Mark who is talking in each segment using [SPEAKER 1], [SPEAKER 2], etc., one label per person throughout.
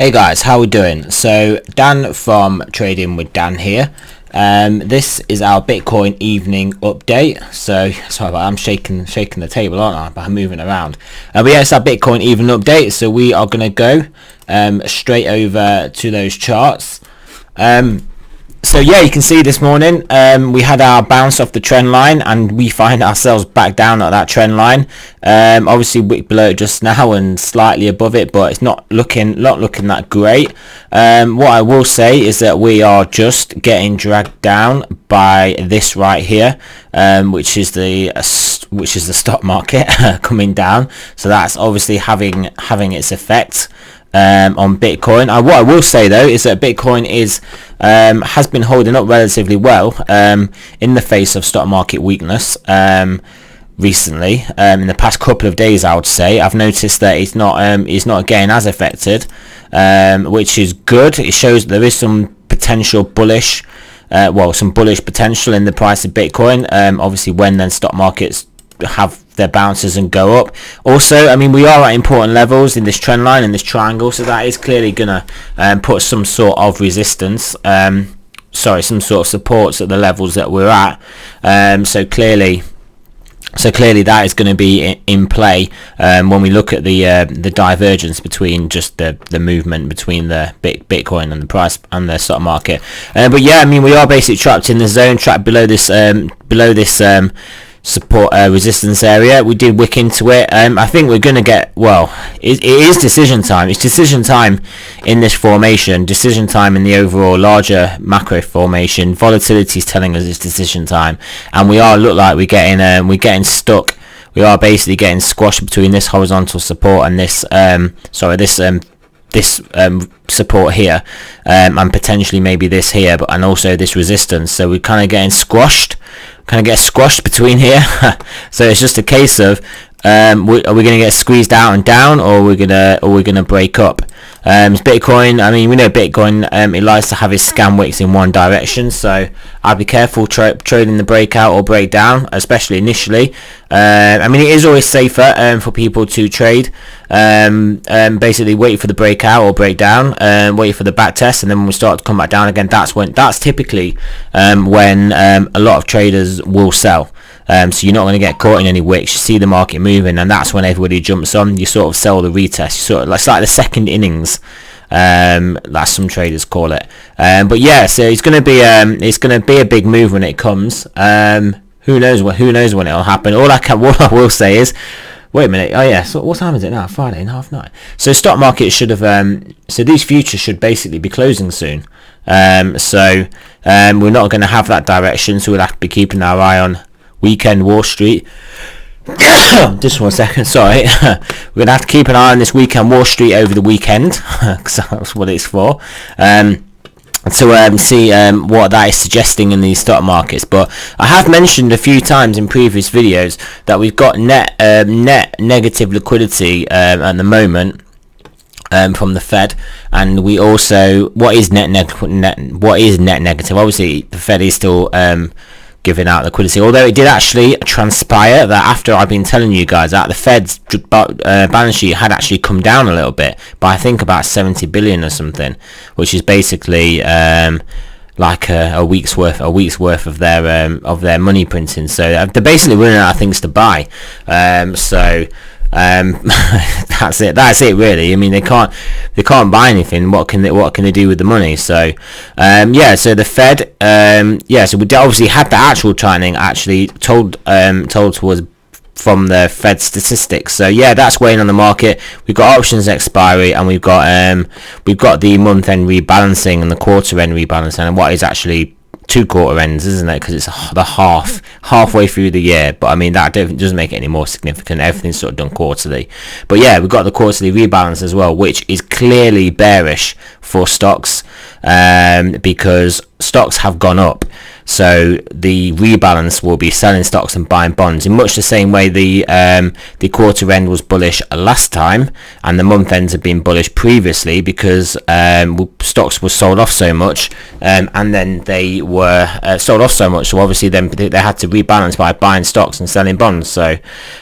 [SPEAKER 1] Hey guys, how we doing? So Dan from Trading with Dan here. This is our Bitcoin evening update. So sorry about I'm shaking the table, aren't I? But I'm moving around. But yeah, it's our Bitcoin evening update. So we are gonna go straight over to those charts. So yeah, you can see this morning we had our bounce off the trend line and we find ourselves back down at that trend line. Obviously we're below it just now and slightly above it, but it's not looking that great. What I will say is that we are just getting dragged down by this right here, which is the stock market coming down. So that's obviously having its effect on Bitcoin. What I will say though is that Bitcoin has been holding up relatively well in the face of stock market weakness recently. In the past couple of days, I would say I've noticed that it's not getting as affected, which is good. It shows that there is some potential bullish, some bullish potential in the price of Bitcoin. Obviously, when then stock markets have their bounces and go up. Also, I mean, we are at important levels in this trend line, in this triangle, so that is clearly gonna put some sort of resistance, some sort of supports at the levels that we're at. So clearly that is going to be in play when we look at the divergence between just the movement between the Bitcoin and the price and the stock market. But yeah, I mean, we are basically trapped in the zone, trapped below this support resistance area. We did wick into it. I think we're going to get, it is decision time. It's decision time in this formation, decision time in the overall larger macro formation. Volatility is telling us it's decision time, and we're getting stuck. We are basically getting squashed between this horizontal support and this support here, and potentially maybe this here, and also this resistance. So we're kind of getting squashed. Get squashed between here. So it's just a case of are we going to get squeezed out and down, or are we gonna break up? Bitcoin, I mean, we know Bitcoin, it likes to have its scan wicks in one direction, so I'd be careful trading the breakout or breakdown, especially initially. I mean, it is always safer for people to trade, basically wait for the breakout or breakdown, wait for the back test, and then when we start to come back down again, that's typically when a lot of traders will sell. So you're not going to get caught in any wicks. You see the market moving, and that's when everybody jumps on. You sort of sell the retest. You sort of it's like the second innings, like some traders call it. But yeah, so it's going to be a big move when it comes. Who knows when it'll happen? What I will say is, wait a minute. Oh yeah. So what time is it now? Friday, 9:30. So stock market should have. So these futures should basically be closing soon. So we're not going to have that direction. So we'll have to be keeping our eye on weekend Wall Street. Just 1 second, sorry. We're going to have to keep an eye on this weekend Wall Street over the weekend, because that's what it's for, to see what that is suggesting in these stock markets. But I have mentioned a few times in previous videos that we've got net negative liquidity at the moment from the Fed, and we also, what is net negative? Obviously the Fed is still giving out liquidity, although it did actually transpire that after I've been telling you guys that the Fed's balance sheet had actually come down a little bit by I think about 70 billion or something, which is basically like a week's worth of their money printing. So they're basically running out of things to buy. That's it really. I mean, they can't buy anything. What can they do with the money? So so the Fed, so we obviously had the actual tightening actually told to us from the Fed statistics. So yeah, that's weighing on the market. We've got options expiry, and we've got the month end rebalancing and the quarter end rebalancing, and what is actually 2 quarter ends, isn't it? Because it's the halfway through the year. But I mean, that doesn't make it any more significant. Everything's sort of done quarterly. But yeah, we've got the quarterly rebalance as well, which is clearly bearish for stocks, because stocks have gone up. So the rebalance will be selling stocks and buying bonds in much the same way the quarter end was bullish last time, and the month ends have been bullish previously, because stocks were sold off so much, and then they were sold off so much, so obviously then they had to rebalance by buying stocks and selling bonds. So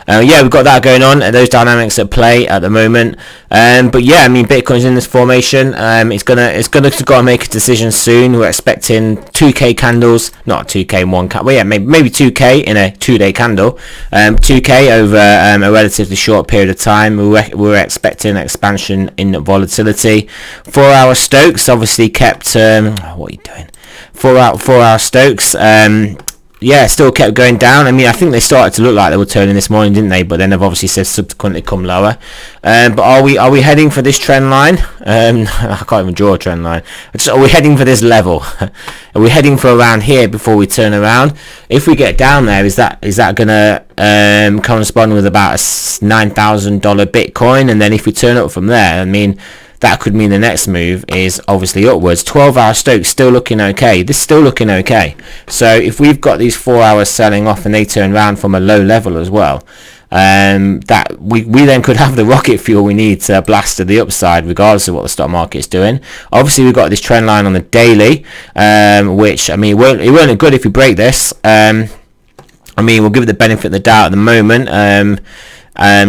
[SPEAKER 1] yeah, we've got that going on, those dynamics at play at the moment. But yeah, I mean, Bitcoin's in this formation. It's gonna got to make a decision soon. We're expecting 2k candles, not 2k in one candle, well yeah, maybe 2k in a 2-day candle, 2k over a relatively short period of time. We're expecting expansion in volatility. 4-hour Stokes obviously kept what are you doing? 4-hour Stokes yeah, still kept going down. I mean, I think they started to look like they were turning this morning, didn't they? But then they've obviously said subsequently come lower. But are we heading for this trend line? I can't even draw a trend line. Are we heading for this level? Are we heading for around here before we turn around? If we get down there, is that gonna correspond with about a $9,000 Bitcoin? And then if we turn up from there, I mean, that could mean the next move is obviously upwards. 12-hour Stokes still looking okay. This is still looking okay. So if we've got these 4 hours selling off and they turn around from a low level as well, that we then could have the rocket fuel we need to blast to the upside, regardless of what the stock market's doing. Obviously, we've got this trend line on the daily, which, I mean, it won't look good if we break this. I mean, we'll give it the benefit of the doubt at the moment.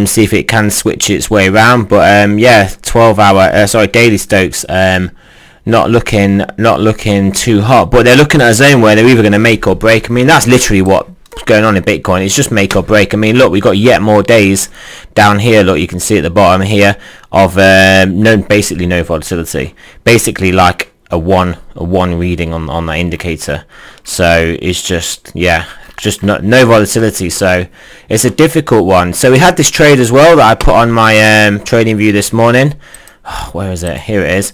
[SPEAKER 1] See if it can switch its way around, but yeah, 12-hour daily Stokes not looking too hot, but they're looking at a zone where they're either going to make or break. I mean, that's literally what's going on in Bitcoin. It's just make or break. I mean, look, we've got yet more days down here. Look, you can see at the bottom here of basically no volatility, basically like a one reading on that indicator. So it's just, yeah, just no volatility. So it's a difficult one. So we had this trade as well that I put on my TradingView this morning. Where is it? Here it is.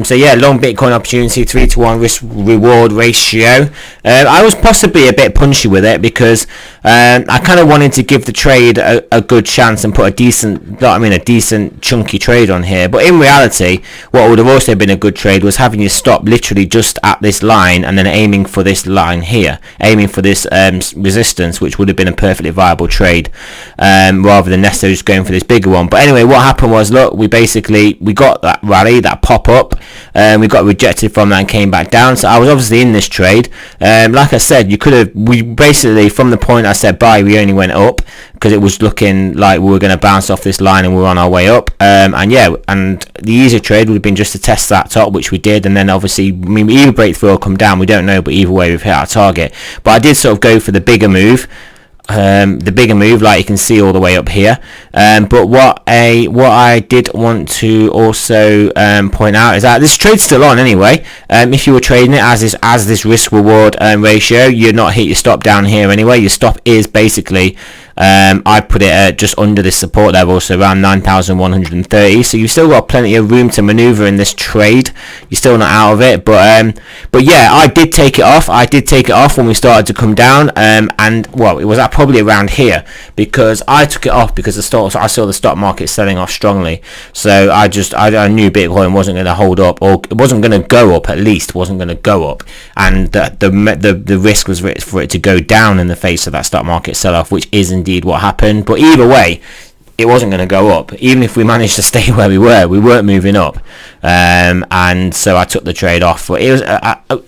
[SPEAKER 1] So yeah, long Bitcoin opportunity, 3-to-1 risk reward ratio. I was possibly a bit punchy with it because I kind of wanted to give the trade a good chance and put a decent chunky trade on here. But in reality, what would have also been a good trade was having you stop literally just at this line and then aiming for this line here, aiming for this resistance, which would have been a perfectly viable trade, rather than necessarily just going for this bigger one. But anyway, what happened was, look, we got that rally, that pop up, we got rejected from that and came back down. So I was obviously in this trade. Like I said, we basically, from the point I said buy, we only went up because it was looking like we were going to bounce off this line and we were on our way up. And yeah, and the easier trade would have been just to test that top, which we did, and then obviously, I mean, we either break through or come down, we don't know, but either way we've hit our target. But I did sort of go for the bigger move. Like you can see all the way up here, but what I did want to also point out is that this trade's still on anyway. If you were trading it as this risk reward ratio, you'd not hit your stop down here anyway. Your stop is basically, I put it just under this support level, so around 9,130. So you've still got plenty of room to maneuver in this trade. You're still not out of it, but yeah, I did take it off. When we started to come down, and well, it was probably around here because I took it off because I saw the stock market selling off strongly. So I knew Bitcoin wasn't going to hold up, or it wasn't going to go up. At least wasn't going to go up, and the risk was for it to go down in the face of that stock market sell off, which is indeed what happened. But either way, it wasn't going to go up. Even if we managed to stay where we weren't moving up, and so I took the trade off. But it was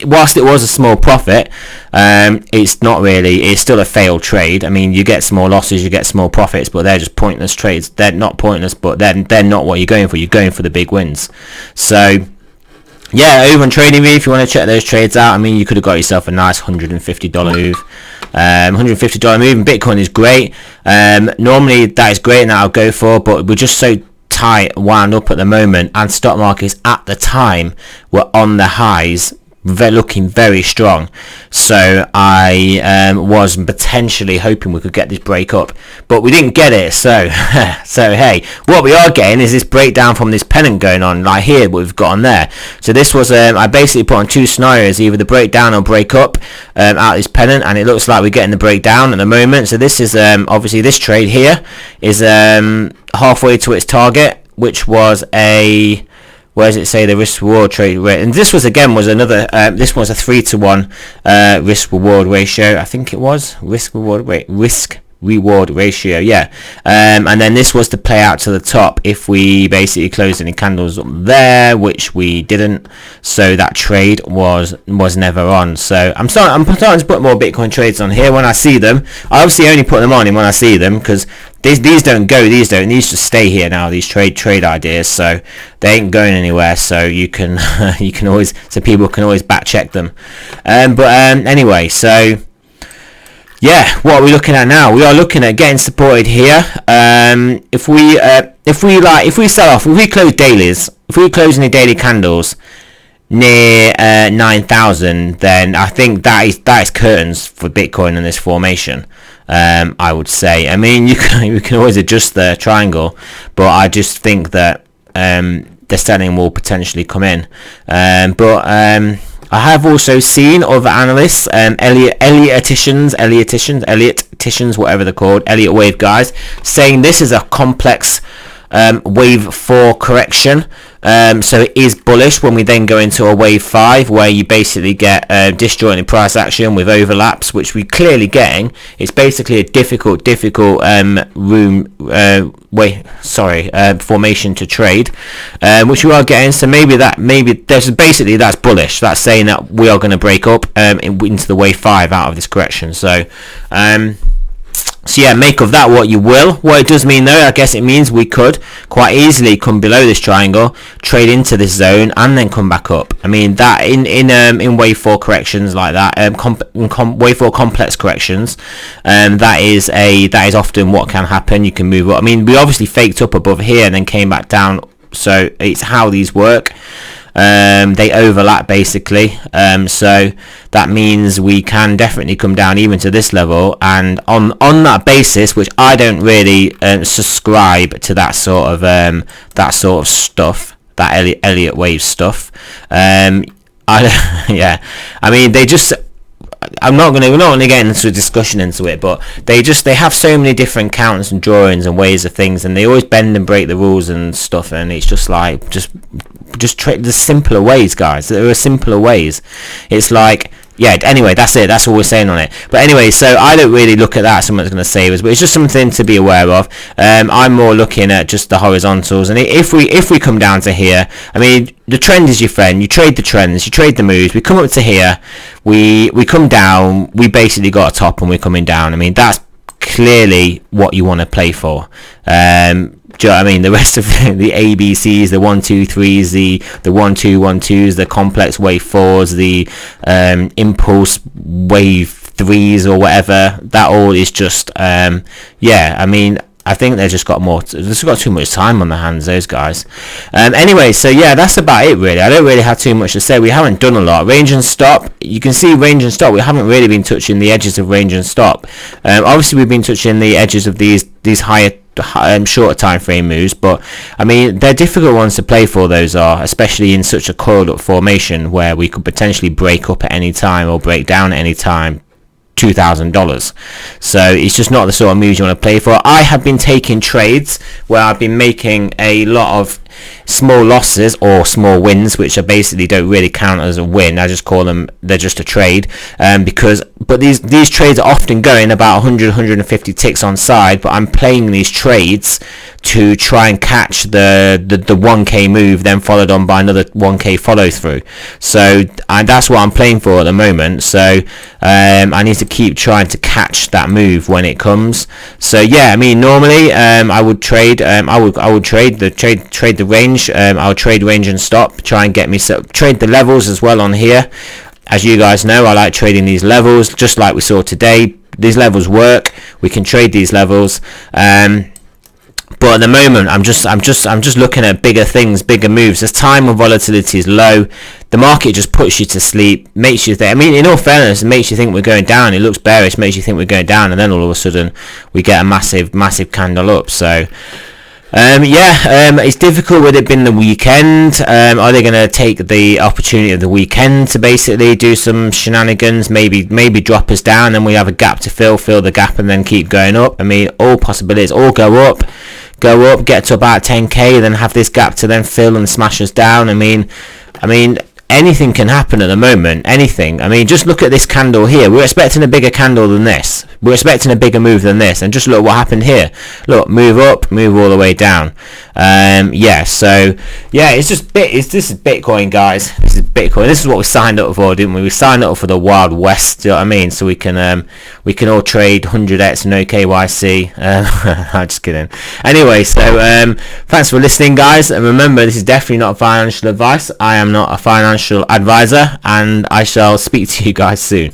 [SPEAKER 1] whilst it was a small profit, it's still a failed trade. I mean, you get small losses, you get small profits, but they're just pointless trades. They're not pointless, but they're not what you're going for. You're going for the big wins. So yeah, over on TradingView, if you want to check those trades out, I mean, you could have got yourself a nice $150 move. $150 move in Bitcoin is great. Normally that is great and that I'll go for, but we're just so tight, wound up at the moment, and stock markets at the time were on the highs, looking very strong. So I was potentially hoping we could get this break up, but we didn't get it. So hey, what we are getting is this breakdown from this pennant going on, like here, what we've got on there. So this was I basically put on two scenarios, either the breakdown or break up out this pennant, and it looks like we're getting the breakdown at the moment. So this is obviously this trade here is halfway to its target, which was a where does it say the risk reward trade rate? And this was another this was a 3-to-1 risk reward ratio. I think it was risk reward ratio, yeah. And then this was to play out to the top if we basically closed any candles up there, which we didn't, so that trade was never on. So I'm starting to put more Bitcoin trades on here when I see them. I obviously only put them on when I see them, because these don't go, these just stay here now, these trade ideas, so they ain't going anywhere. So you can always, so people can always back check them. Anyway, so yeah, what are we looking at now? We are looking at getting supported here. If we sell off, if we close dailies, if we close any daily candles near 9,000, then I think that is curtains for Bitcoin in this formation. I would say. I mean, you can always adjust the triangle, but I just think that the selling will potentially come in. I have also seen other analysts, Ellioticians, whatever they're called, Elliott wave guys, saying this is a complex wave 4 correction. So it is bullish when we then go into a wave 5, where you basically get disjointed price action with overlaps, which we're clearly getting. It's basically a difficult formation to trade, which we are getting. So maybe that's bullish. That's saying that we are going to break up into the wave 5 out of this correction. So yeah, make of that what you will. What it does mean, though, I guess it means we could quite easily come below this triangle, trade into this zone, and then come back up. I mean, that in wave 4 corrections like that, wave 4 complex corrections, that is often what can happen. You can move up. I mean, we obviously faked up above here and then came back down. So it's how these work. They overlap basically, so that means we can definitely come down even to this level, and on that basis, which I don't really subscribe to that sort of stuff, that Elliott wave stuff. Yeah, I mean, we're not going to get into a discussion into it, but they have so many different counts and drawings and ways of things, and they always bend and break the rules and stuff, and it's just like just trade the simpler ways, guys. There are simpler ways. It's like, yeah, anyway, that's it. That's all we're saying on it. But anyway, so I don't really look at that as someone's going to save us, but it's just something to be aware of. I'm more looking at just the horizontals, and if we come down to here, I mean, the trend is your friend. You trade the trends, you trade the moves. We come up to here, we come down, we basically got a top and we're coming down. I mean, that's clearly what you want to play for. Do you know what I mean? The rest of the ABCs, the 1, 2, 3s, the 1, 2, 1, 2s, the complex wave 4s, the impulse wave 3s or whatever, that all is just yeah, I mean, I think they've just got too much time on their hands, those guys. Anyway, so yeah, that's about it really. I don't really have too much to say. We haven't done a lot. Range and stop, you can see range and stop, we haven't really been touching the edges of range and stop. Obviously we've been touching the edges of these higher shorter time frame moves, but I mean, they're difficult ones to play for, those are, especially in such a coiled up formation where we could potentially break up at any time or break down at any time $2,000. So it's just not the sort of moves you want to play for. I have been taking trades where I've been making a lot of small losses or small wins, which are basically don't really count as a win. I just call them, they're just a trade, but these trades are often going about 150 ticks on side, but I'm playing these trades to try and catch the 1k move, then followed on by another 1k follow through. So that's what I'm playing for at the moment. So I need to keep trying to catch that move when it comes. So yeah, I mean, normally I would trade trade the range. I'll trade range and stop, try and get me trade the levels as well on here. As you guys know, I like trading these levels, just like we saw today. These levels work. We can trade these levels. But at the moment, I'm just looking at bigger things, bigger moves. As time of volatility is low, the market just puts you to sleep, makes you think. I mean, in all fairness, it makes you think we're going down. It looks bearish, makes you think we're going down, and then all of a sudden we get a massive candle up. So it's difficult with it being the weekend. Are they going to take the opportunity of the weekend to basically do some shenanigans, maybe drop us down and we have a gap to fill the gap and then keep going up? I mean, all possibilities, all go up, go up, get to about 10k, then have this gap to then fill and smash us down. I mean anything can happen at the moment. Anything. I mean, just look at this candle here. We're expecting a bigger candle than this. We're expecting a bigger move than this. And just look what happened here. Look, move up, move all the way down. Yeah, so yeah, this is Bitcoin, guys. This is Bitcoin. This is what we signed up for, didn't we? We signed up for the Wild West, do you know what I mean? So we can all trade 100x, no KYC. I'm just kidding. Anyway, so thanks for listening, guys. And remember, this is definitely not financial advice. I am not a financial advisor, and I shall speak to you guys soon.